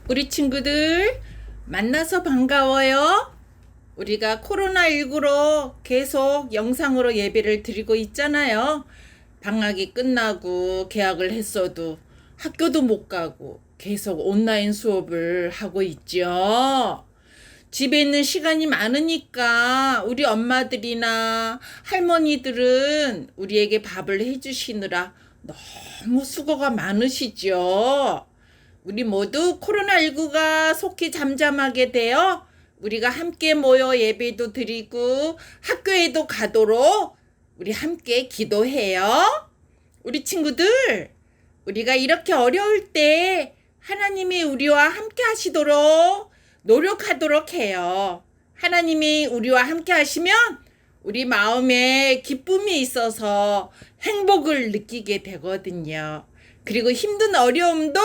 우리 친구들 만나서 반가워요. 우리가 코로나19로 계속 영상으로 예배를 드리고 있잖아요. 방학이 끝나고 개학을 했어도 학교도 못 가고 계속 온라인 수업을 하고 있죠. 집에 있는 시간이 많으니까 우리 엄마들이나 할머니들은 우리에게 밥을 해주시느라 너무 수고가 많으시죠. 우리 모두 코로나19가 속히 잠잠하게 되어 우리가 함께 모여 예배도 드리고 학교에도 가도록 우리 함께 기도해요. 우리 친구들, 우리가 이렇게 어려울 때 하나님이 우리와 함께 하시도록 노력하도록 해요. 하나님이 우리와 함께 하시면 우리 마음에 기쁨이 있어서 행복을 느끼게 되거든요. 그리고 힘든 어려움도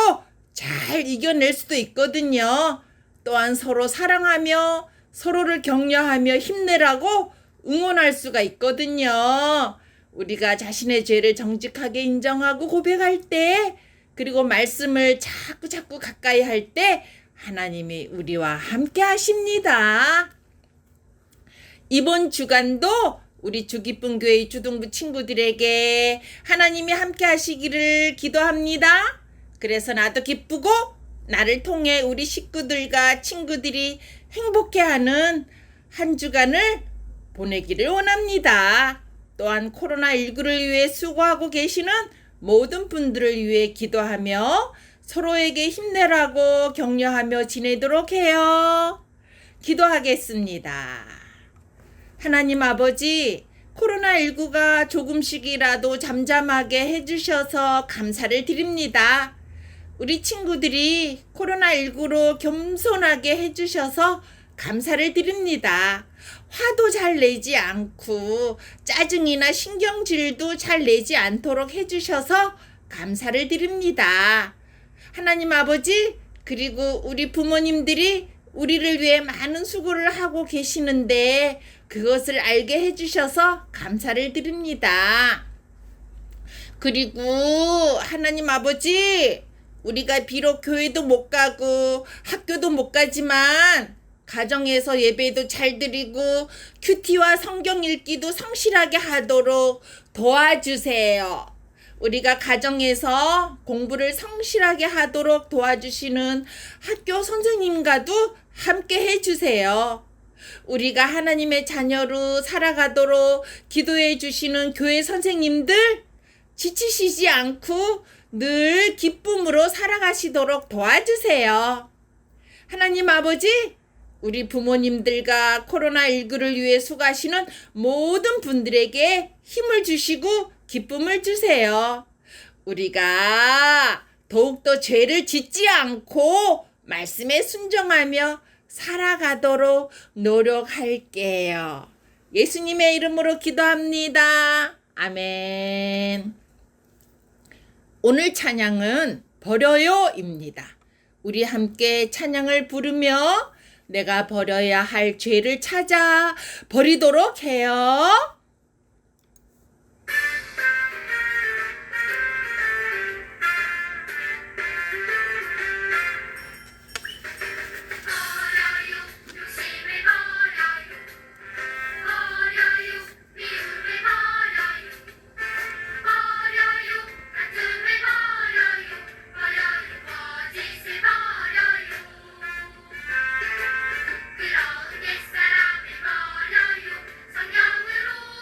잘 이겨낼 수도 있거든요. 또한 서로 사랑하며 서로를 격려하며 힘내라고 응원할 수가 있거든요. 우리가 자신의 죄를 정직하게 인정하고 고백할 때, 그리고 말씀을 자꾸 가까이 할 때 하나님이 우리와 함께 하십니다. 이번 주간도 우리 주기쁨 교회 주동부 친구들에게 하나님이 함께 하시기를 기도합니다. 그래서 나도 기쁘고 나를 통해 우리 식구들과 친구들이 행복해하는 한 주간을 보내기를 원합니다. 또한 코로나19를 위해 수고하고 계시는 모든 분들을 위해 기도하며 서로에게 힘내라고 격려하며 지내도록 해요. 기도하겠습니다. 하나님 아버지, 코로나19가 조금씩이라도 잠잠하게 해주셔서 감사를 드립니다. 우리 친구들이 코로나19로 겸손하게 해주셔서 감사를 드립니다. 화도 잘 내지 않고 짜증이나 신경질도 잘 내지 않도록 해주셔서 감사를 드립니다. 하나님 아버지, 그리고 우리 부모님들이 우리를 위해 많은 수고를 하고 계시는데 그것을 알게 해주셔서 감사를 드립니다. 그리고 하나님 아버지, 우리가 비록 교회도 못 가고 학교도 못 가지만 가정에서 예배도 잘 드리고 큐티와 성경 읽기도 성실하게 하도록 도와주세요. 우리가 가정에서 공부를 성실하게 하도록 도와주시는 학교 선생님과도 함께 해주세요. 우리가 하나님의 자녀로 살아가도록 기도해 주시는 교회 선생님들 지치시지 않고 늘 기쁨으로 살아가시도록 도와주세요. 하나님 아버지, 우리 부모님들과 코로나19를 위해 수고하시는 모든 분들에게 힘을 주시고 기쁨을 주세요. 우리가 더욱더 죄를 짓지 않고 말씀에 순종하며 살아가도록 노력할게요. 예수님의 이름으로 기도합니다. 아멘. 오늘 찬양은 버려요입니다. 우리 함께 찬양을 부르며 내가 버려야 할 죄를 찾아 버리도록 해요. 그런 옛사람을 버려요. 성령으로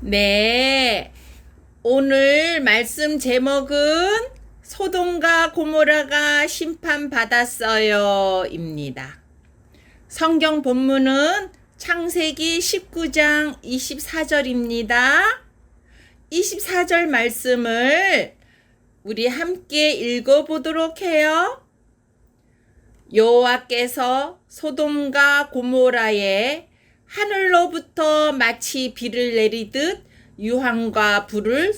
네, 오늘 말씀 제목은 소돔과 고모라가 심판받았어요 입니다. 성경 본문은 창세기 19장 24절입니다. 24절 말씀을 우리 함께 읽어보도록 해요. 여호와께서 소돔과 고모라에 하늘로부터 마치 비를 내리듯 유황과 불을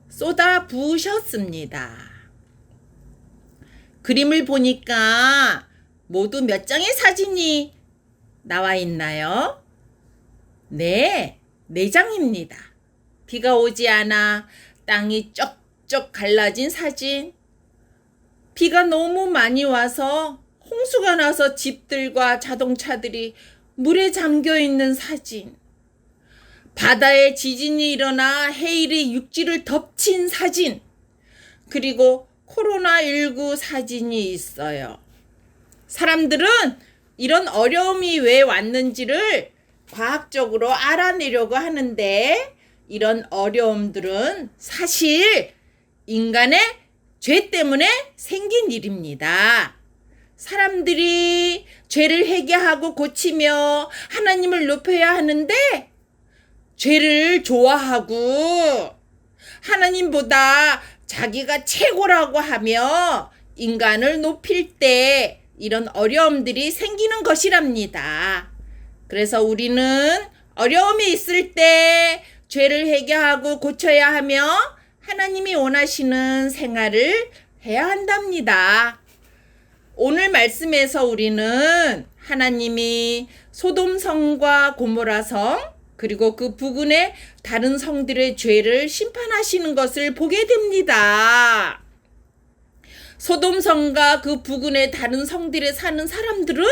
쏟아 부으셨습니다. 그림을 보니까 모두 몇 장의 사진이 나와 있나요? 네, 4장입니다. 비가 오지 않아 땅이 쩍쩍 갈라진 사진, 비가 너무 많이 와서 홍수가 나서 집들과 자동차들이 물에 잠겨 있는 사진, 바다에 지진이 일어나 해일이 육지를 덮친 사진, 그리고 코로나19 사진이 있어요. 사람들은 이런 어려움이 왜 왔는지를 과학적으로 알아내려고 하는데 이런 어려움들은 사실 인간의 죄 때문에 생긴 일입니다. 사람들이 죄를 회개하고 고치며 하나님을 높여야 하는데 죄를 좋아하고 하나님보다 자기가 최고라고 하며 인간을 높일 때 이런 어려움들이 생기는 것이랍니다. 그래서 우리는 어려움이 있을 때 죄를 회개하고 고쳐야 하며 하나님이 원하시는 생활을 해야 한답니다. 오늘 말씀에서 우리는 하나님이 소돔성과 고모라성 그리고 그 부근의 다른 성들의 죄를 심판하시는 것을 보게 됩니다. 소돔성과 그 부근의 다른 성들에 사는 사람들은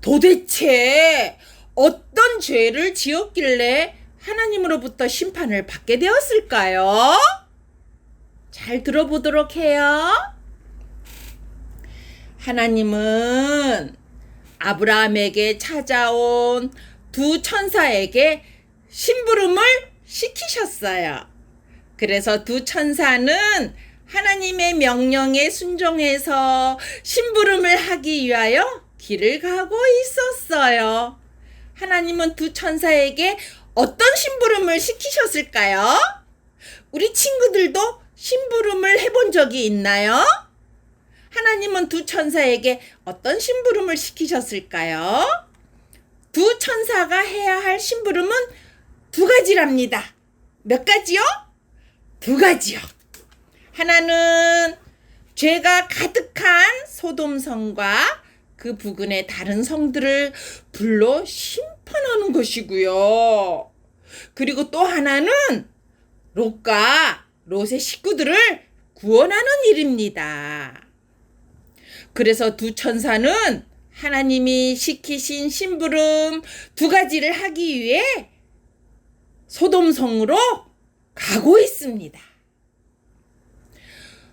도대체 어떤 죄를 지었길래 하나님으로부터 심판을 받게 되었을까요? 잘 들어보도록 해요. 하나님은 아브라함에게 찾아온 두 천사에게 심부름을 시키셨어요. 그래서 두 천사는 하나님의 명령에 순종해서 심부름을 하기 위하여 길을 가고 있었어요. 하나님은 두 천사에게 어떤 심부름을 시키셨을까요? 우리 친구들도 심부름을 해본 적이 있나요? 하나님은 두 천사에게 어떤 심부름을 시키셨을까요? 두 천사가 해야 할 심부름은 2가지랍니다. 몇 가지요? 2가지요. 하나는 죄가 가득한 소돔성과 그 부근의 다른 성들을 불러 심판하는 것이고요. 그리고 또 하나는 롯과 롯의 식구들을 구원하는 일입니다. 그래서 두 천사는 하나님이 시키신 심부름 2가지를 하기 위해 소돔성으로 가고 있습니다.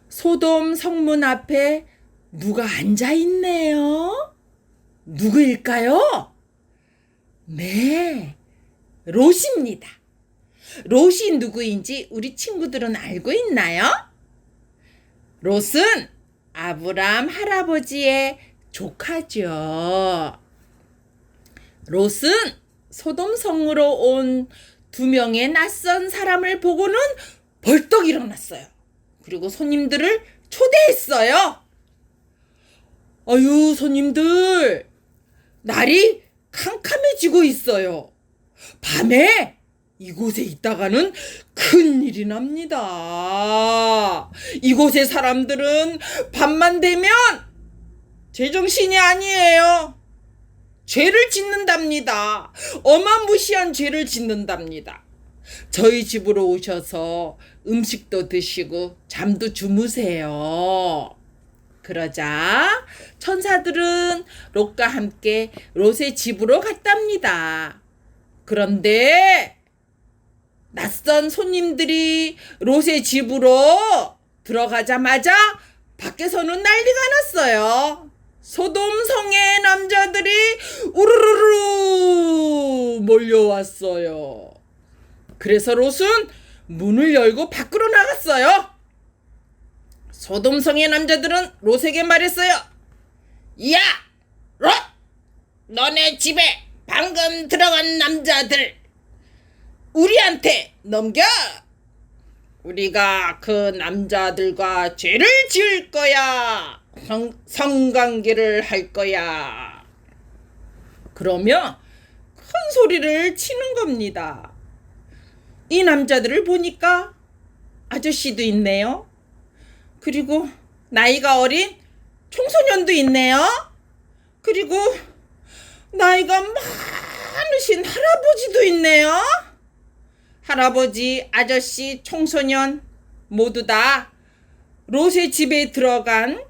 소돔 성문 앞에 누가 앉아 있네요. 누구일까요? 네, 롯입니다. 롯이 누구인지 우리 친구들은 알고 있나요? 롯은 아브람 할아버지의 조카죠. 롯은 소돔성으로 온 2명의 낯선 사람을 보고는 벌떡 일어났어요. 그리고 손님들을 초대했어요. 아유, 손님들, 날이 캄캄해지고 있어요. 밤에 이곳에 있다가는 큰일이 납니다. 이곳의 사람들은 밤만 되면 제정신이 아니에요. 죄를 짓는답니다. 어마무시한 죄를 짓는답니다. 저희 집으로 오셔서 음식도 드시고 잠도 주무세요. 그러자 천사들은 롯과 함께 롯의 집으로 갔답니다. 그런데 낯선 손님들이 롯의 집으로 들어가자마자 밖에서는 난리가 났어요. 소돔성의 남자들이 우르르르 몰려왔어요. 그래서 롯은 문을 열고 밖으로 나갔어요. 소돔성의 남자들은 롯에게 말했어요. 야, 롯! 너네 집에 방금 들어간 남자들 우리한테 넘겨! 우리가 그 남자들과 죄를 지을 거야. 성관계를 할 거야. 그러며 큰 소리를 치는 겁니다. 이 남자들을 보니까 아저씨도 있네요. 그리고 나이가 어린 청소년도 있네요. 그리고 나이가 많으신 할아버지도 있네요. 할아버지, 아저씨, 청소년 모두 다 롯의 집에 들어간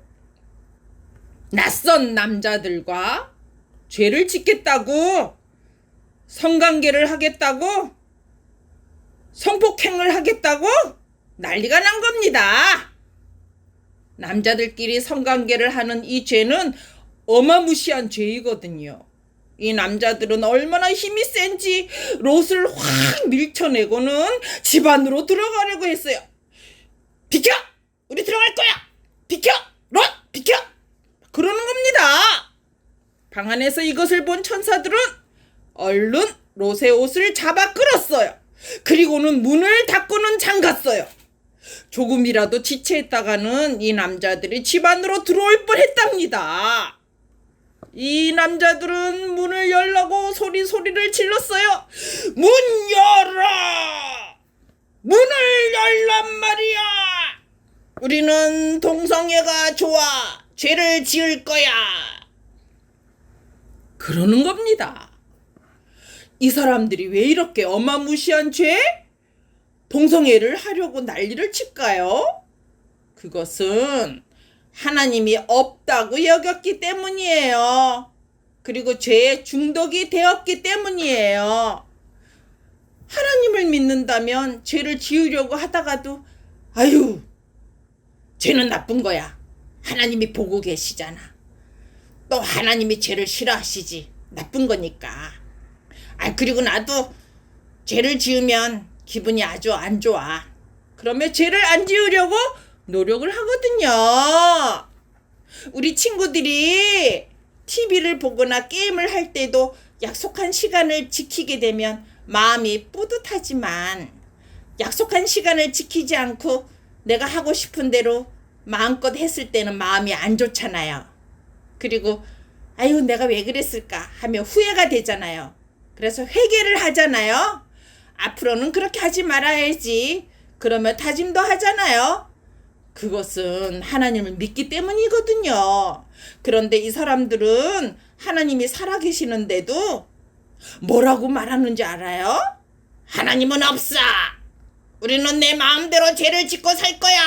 낯선 남자들과 죄를 짓겠다고, 성관계를 하겠다고, 성폭행을 하겠다고 난리가 난 겁니다. 남자들끼리 성관계를 하는 이 죄는 어마무시한 죄이거든요. 이 남자들은 얼마나 힘이 센지 롯을 확 밀쳐내고는 집 안으로 들어가려고 했어요. 비켜! 우리 들어갈 거야! 비켜! 롯! 비켜! 그러는 겁니다. 방 안에서 이것을 본 천사들은 얼른 롯의 옷을 잡아 끌었어요. 그리고는 문을 닫고는 잠갔어요. 조금이라도 지체했다가는 이 남자들이 집 안으로 들어올 뻔했답니다. 이 남자들은 문을 열라고 소리를 질렀어요. 문 열어! 문을 열란 말이야! 우리는 동성애가 좋아! 죄를 지을 거야! 그러는 겁니다. 이 사람들이 왜 이렇게 어마무시한 죄? 동성애를 하려고 난리를 칠까요? 그것은 하나님이 없다고 여겼기 때문이에요. 그리고 죄에 중독이 되었기 때문이에요. 하나님을 믿는다면 죄를 지으려고 하다가도 아유, 죄는 나쁜 거야. 하나님이 보고 계시잖아. 또 하나님이 죄를 싫어하시지. 나쁜 거니까. 그리고 나도 죄를 지으면 기분이 아주 안 좋아. 그러면 죄를 안 지으려고 노력을 하거든요. 우리 친구들이 TV를 보거나 게임을 할 때도 약속한 시간을 지키게 되면 마음이 뿌듯하지만 약속한 시간을 지키지 않고 내가 하고 싶은 대로 마음껏 했을 때는 마음이 안 좋잖아요. 그리고 아유 내가 왜 그랬을까 하며 후회가 되잖아요. 그래서 회개를 하잖아요. 앞으로는 그렇게 하지 말아야지. 그러면 다짐도 하잖아요. 그것은 하나님을 믿기 때문이거든요. 그런데 이 사람들은 하나님이 살아계시는데도 뭐라고 말하는지 알아요? 하나님은 없어. 우리는 내 마음대로 죄를 짓고 살 거야.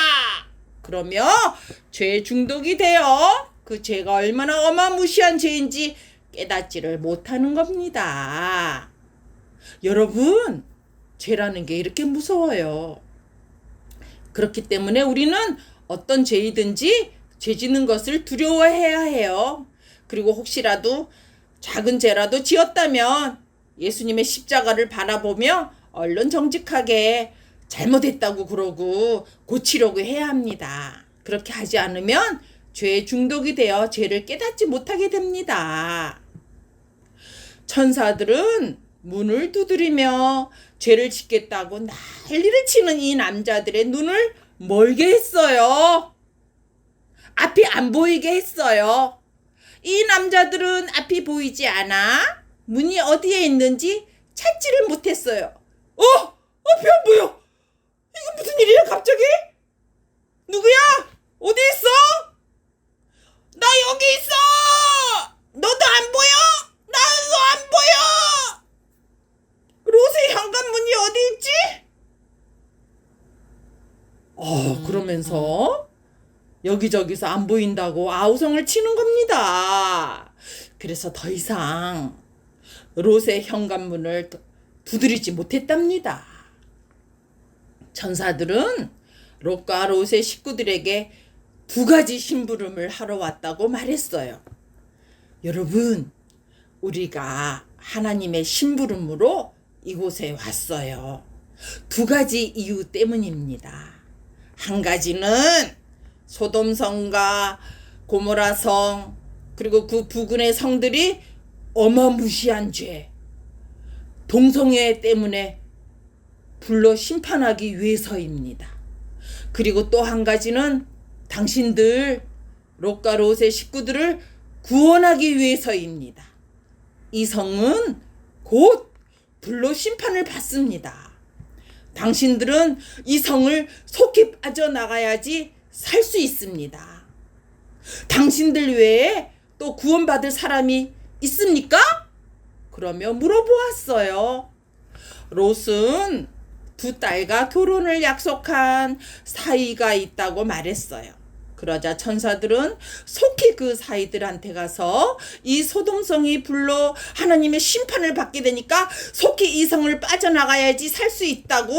그러며 죄 중독이 되어 그 죄가 얼마나 어마무시한 죄인지 깨닫지를 못하는 겁니다. 여러분, 죄라는 게 이렇게 무서워요. 그렇기 때문에 우리는 어떤 죄이든지 죄 짓는 것을 두려워해야 해요. 그리고 혹시라도 작은 죄라도 지었다면 예수님의 십자가를 바라보며 얼른 정직하게 잘못했다고 그러고 고치려고 해야 합니다. 그렇게 하지 않으면 죄에 중독이 되어 죄를 깨닫지 못하게 됩니다. 천사들은 문을 두드리며 죄를 짓겠다고 난리를 치는 이 남자들의 눈을 멀게 했어요. 앞이 안 보이게 했어요. 이 남자들은 앞이 보이지 않아 문이 어디에 있는지 찾지를 못했어요. 앞이 안 보여. 이게 무슨 일이야 갑자기? 누구야? 어디 있어? 나 여기 있어. 너도 안 보여? 나도 안 보여. 롯의 현관문이 어디 있지? 그러면서 여기저기서 안 보인다고 아우성을 치는 겁니다. 그래서 더 이상 롯의 현관문을 두드리지 못했답니다. 천사들은 롯과 롯의 식구들에게 2가지 심부름을 하러 왔다고 말했어요. 여러분, 우리가 하나님의 심부름으로 이곳에 왔어요. 두 가지 이유 때문입니다. 한 가지는 소돔성과 고모라성 그리고 그 부근의 성들이 어마무시한 죄, 동성애 때문에 불러 심판하기 위해서입니다. 그리고 또 한 가지는 당신들 롯과 롯의 식구들을 구원하기 위해서입니다. 이 성은 곧 불로 심판을 받습니다. 당신들은 이 성을 속히 빠져나가야지 살 수 있습니다. 당신들 외에 또 구원받을 사람이 있습니까? 그러며 물어보았어요. 롯은 두 딸과 결혼을 약속한 사이가 있다고 말했어요. 그러자 천사들은 속히 그 사이들한테 가서 이 소돔성이 불로 하나님의 심판을 받게 되니까 속히 이 성을 빠져나가야지 살 수 있다고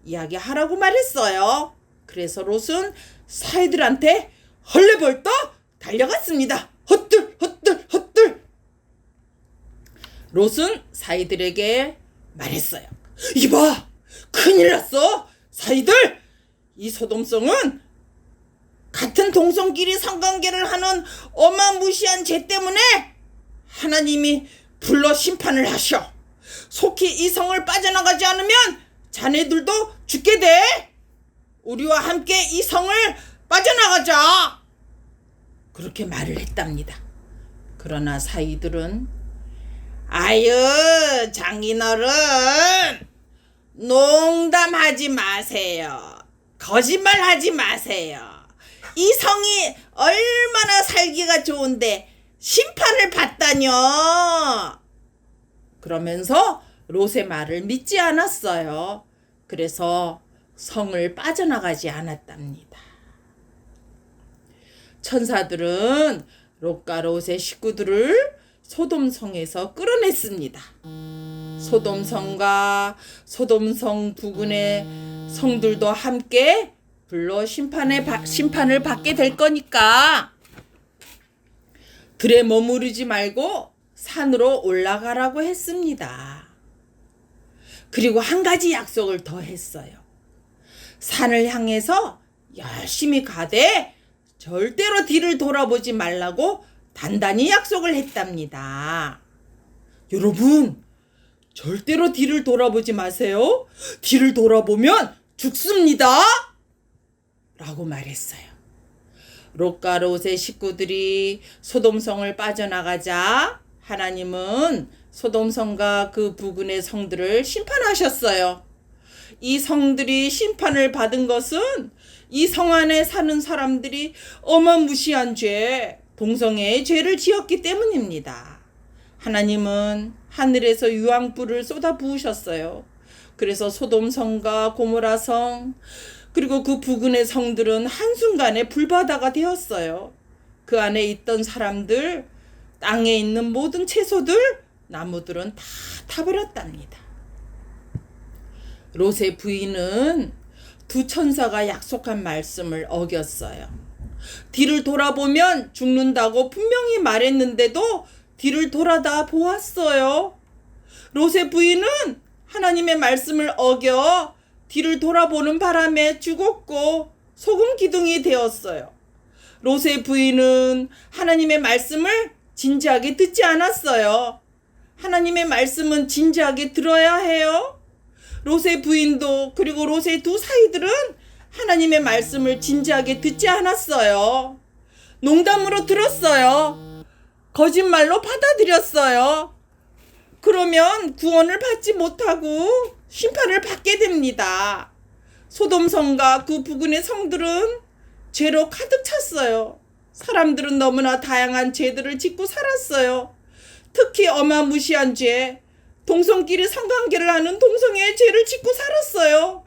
이야기하라고 말했어요. 그래서 롯은 사이들한테 헐레벌떡 달려갔습니다. 헛들 헛들 헛들. 롯은 사이들에게 말했어요. 이봐, 큰일 났어. 사이들, 이 소돔성은 같은 동성끼리 성관계를 하는 어마무시한 죄 때문에 하나님이 불러 심판을 하셔. 속히 이 성을 빠져나가지 않으면 자네들도 죽게 돼. 우리와 함께 이 성을 빠져나가자. 그렇게 말을 했답니다. 그러나 사이들은 아유, 장인어른, 농담하지 마세요. 거짓말하지 마세요. 이 성이 얼마나 살기가 좋은데 심판을 받다뇨. 그러면서 롯의 말을 믿지 않았어요. 그래서 성을 빠져나가지 않았답니다. 천사들은 롯과 롯의 식구들을 소돔성에서 끌어냈습니다. 소돔성과 소돔성 부근의 성들도 함께 불로 심판을 받게 될 거니까 들에 머무르지 말고 산으로 올라가라고 했습니다. 그리고 한 가지 약속을 더 했어요. 산을 향해서 열심히 가되 절대로 뒤를 돌아보지 말라고 단단히 약속을 했답니다. 여러분, 절대로 뒤를 돌아보지 마세요. 뒤를 돌아보면 죽습니다. 라고 말했어요. 롯과 롯의 식구들이 소돔성을 빠져나가자 하나님은 소돔성과 그 부근의 성들을 심판하셨어요. 이 성들이 심판을 받은 것은 이 성 안에 사는 사람들이 어마무시한 죄, 동성애의 죄를 지었기 때문입니다. 하나님은 하늘에서 유황불을 쏟아 부으셨어요. 그래서 소돔성과 고모라성 그리고 그 부근의 성들은 한순간에 불바다가 되었어요. 그 안에 있던 사람들, 땅에 있는 모든 채소들, 나무들은 다 타버렸답니다. 롯의 부인은 두 천사가 약속한 말씀을 어겼어요. 뒤를 돌아보면 죽는다고 분명히 말했는데도 뒤를 돌아다 보았어요. 롯의 부인은 하나님의 말씀을 어겨 뒤를 돌아보는 바람에 죽었고 소금 기둥이 되었어요. 롯의 부인은 하나님의 말씀을 진지하게 듣지 않았어요. 하나님의 말씀은 진지하게 들어야 해요. 롯의 부인도 그리고 롯의 두 사이들은 하나님의 말씀을 진지하게 듣지 않았어요. 농담으로 들었어요. 거짓말로 받아들였어요. 그러면 구원을 받지 못하고 심판을 받게 됩니다. 소돔성과 그 부근의 성들은 죄로 가득 찼어요. 사람들은 너무나 다양한 죄들을 짓고 살았어요. 특히 어마무시한 죄, 동성끼리 성관계를 하는 동성애의 죄를 짓고 살았어요.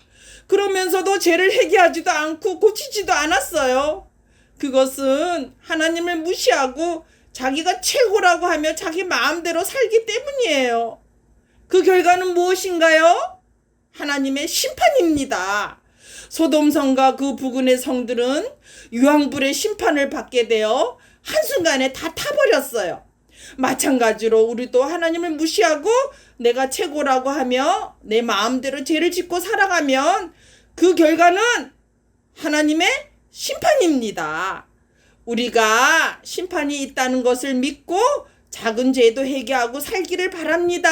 그러면서도 죄를 회개하지도 않고 고치지도 않았어요. 그것은 하나님을 무시하고 자기가 최고라고 하며 자기 마음대로 살기 때문이에요. 그 결과는 무엇인가요? 하나님의 심판입니다. 소돔성과 그 부근의 성들은 유황불의 심판을 받게 되어 한순간에 다 타버렸어요. 마찬가지로 우리도 하나님을 무시하고 내가 최고라고 하며 내 마음대로 죄를 짓고 살아가면 그 결과는 하나님의 심판입니다. 우리가 심판이 있다는 것을 믿고 작은 죄도 회개하고 살기를 바랍니다.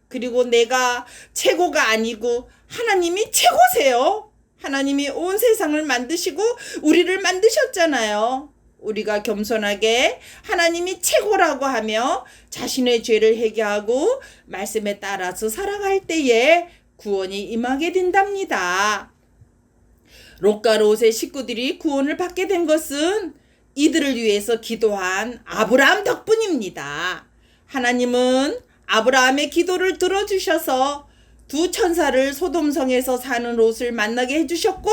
그리고 내가 최고가 아니고 하나님이 최고세요. 하나님이 온 세상을 만드시고 우리를 만드셨잖아요. 우리가 겸손하게 하나님이 최고라고 하며 자신의 죄를 회개하고 말씀에 따라서 살아갈 때에 구원이 임하게 된답니다. 롯과 롯의 식구들이 구원을 받게 된 것은 이들을 위해서 기도한 아브라함 덕분입니다. 하나님은 아브라함의 기도를 들어주셔서 두 천사를 소돔성에서 사는 롯을 만나게 해주셨고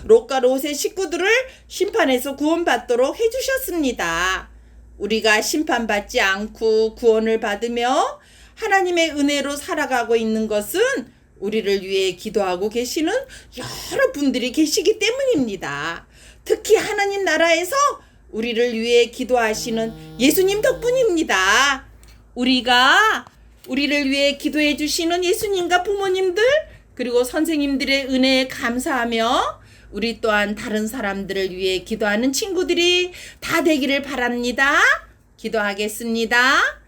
롯과 롯의 식구들을 심판에서 구원받도록 해주셨습니다. 우리가 심판받지 않고 구원을 받으며 하나님의 은혜로 살아가고 있는 것은 우리를 위해 기도하고 계시는 여러 분들이 계시기 때문입니다. 특히 하나님 나라에서 우리를 위해 기도하시는 예수님 덕분입니다. 우리가 우리를 위해 기도해 주시는 예수님과 부모님들 그리고 선생님들의 은혜에 감사하며 우리 또한 다른 사람들을 위해 기도하는 친구들이 다 되기를 바랍니다. 기도하겠습니다.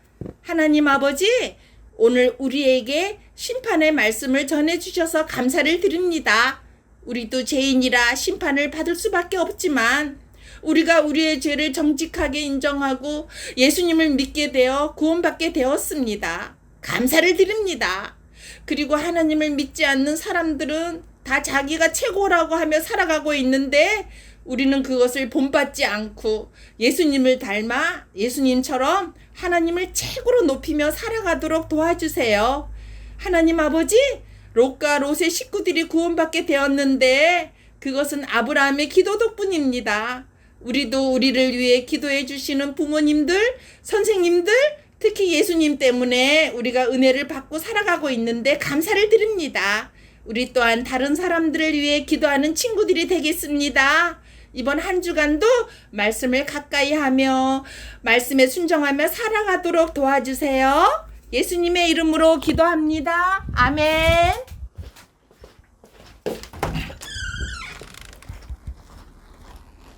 하나님 아버지, 오늘 우리에게 심판의 말씀을 전해주셔서 감사를 드립니다. 우리도 죄인이라 심판을 받을 수밖에 없지만 우리가 우리의 죄를 정직하게 인정하고 예수님을 믿게 되어 구원받게 되었습니다. 감사를 드립니다. 그리고 하나님을 믿지 않는 사람들은 다 자기가 최고라고 하며 살아가고 있는데 우리는 그것을 본받지 않고 예수님을 닮아 예수님처럼 하나님을 최고로 높이며 살아가도록 도와주세요. 하나님 아버지, 롯과 롯의 식구들이 구원받게 되었는데 그것은 아브라함의 기도 덕분입니다. 우리도 우리를 위해 기도해 주시는 부모님들, 선생님들, 특히 예수님 때문에 우리가 은혜를 받고 살아가고 있는데 감사를 드립니다. 우리 또한 다른 사람들을 위해 기도하는 친구들이 되겠습니다. 이번 한 주간도 말씀을 가까이 하며 말씀에 순종하며 살아가도록 도와주세요. 예수님의 이름으로 기도합니다. 아멘.